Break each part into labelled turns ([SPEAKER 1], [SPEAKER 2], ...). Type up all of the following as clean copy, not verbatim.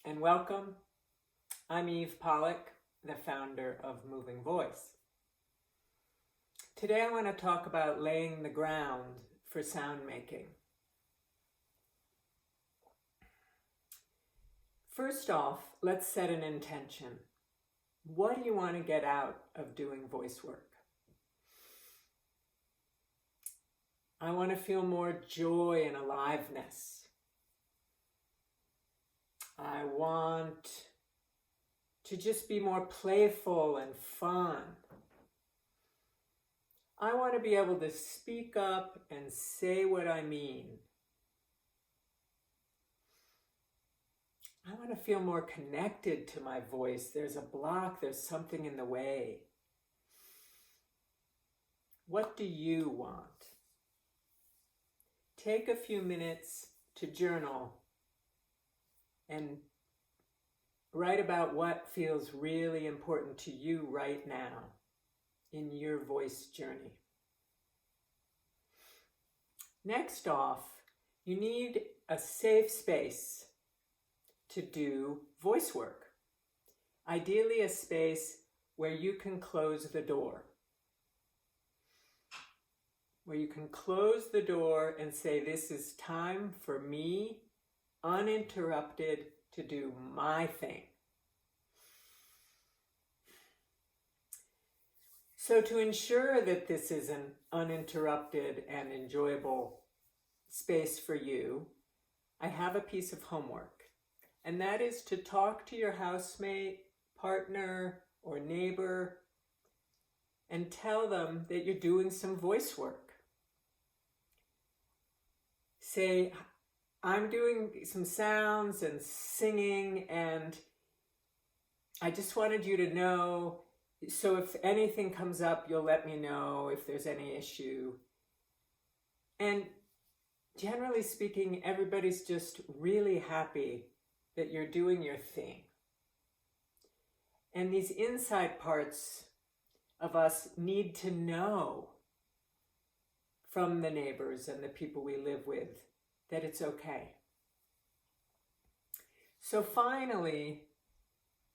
[SPEAKER 1] and welcome. I'm Eve Pollock, the founder of Moving Voice. Today I want to talk about laying the ground for sound making. First off, let's set an intention. What do you want to get out of doing voice work? I want to feel more joy and aliveness. I want to just be more playful and fun. I want to be able to speak up and say what I mean. I want to feel more connected to my voice. There's a block, there's something in the way. What do you want? Take a few minutes to journal and write about what feels really important to you right now in your voice journey. Next off, you need a safe space to do voice work. Ideally, a space where you can close the door. Where you can close the door and say, this is time for me, uninterrupted, to do my thing. So to ensure that this is an uninterrupted and enjoyable space for you, I have a piece of homework. And that is to talk to your housemate, partner, or neighbor and tell them that you're doing some voice work. Say, I'm doing some sounds and singing, and I just wanted you to know, so if anything comes up, you'll let me know if there's any issue. And generally speaking, everybody's just really happy that you're doing your thing. And these inside parts of us need to know from the neighbors and the people we live with that it's okay. So finally,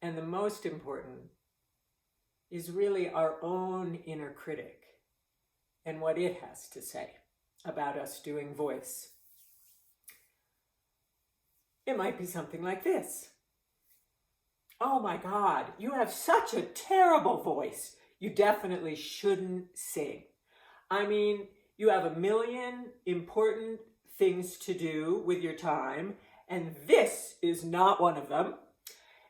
[SPEAKER 1] and the most important, is really our own inner critic and what it has to say about us doing voice. It might be something like this. Oh my God, you have such a terrible voice. You definitely shouldn't sing. I mean, you have a million important things to do with your time, and this is not one of them.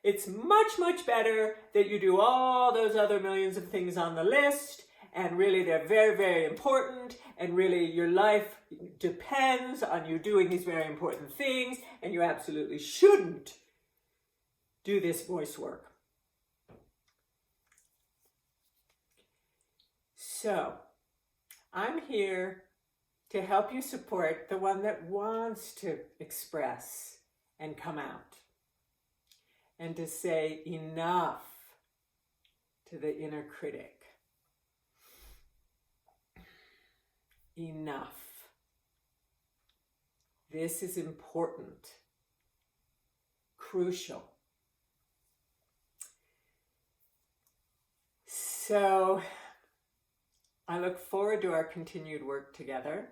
[SPEAKER 1] It's much, much better that you do all those other millions of things on the list, and really they're very, very important, and really your life depends on you doing these very important things, and you absolutely shouldn't do this voice work. So, I'm here to help you support the one that wants to express and come out. And to say enough to the inner critic. Enough. This is important. Crucial. So, I look forward to our continued work together.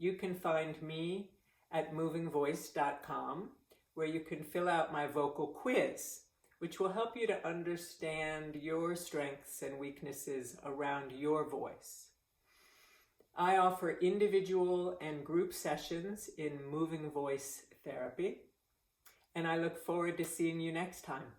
[SPEAKER 1] You can find me at movingvoice.com, where you can fill out my vocal quiz, which will help you to understand your strengths and weaknesses around your voice. I offer individual and group sessions in Moving Voice Therapy, and I look forward to seeing you next time.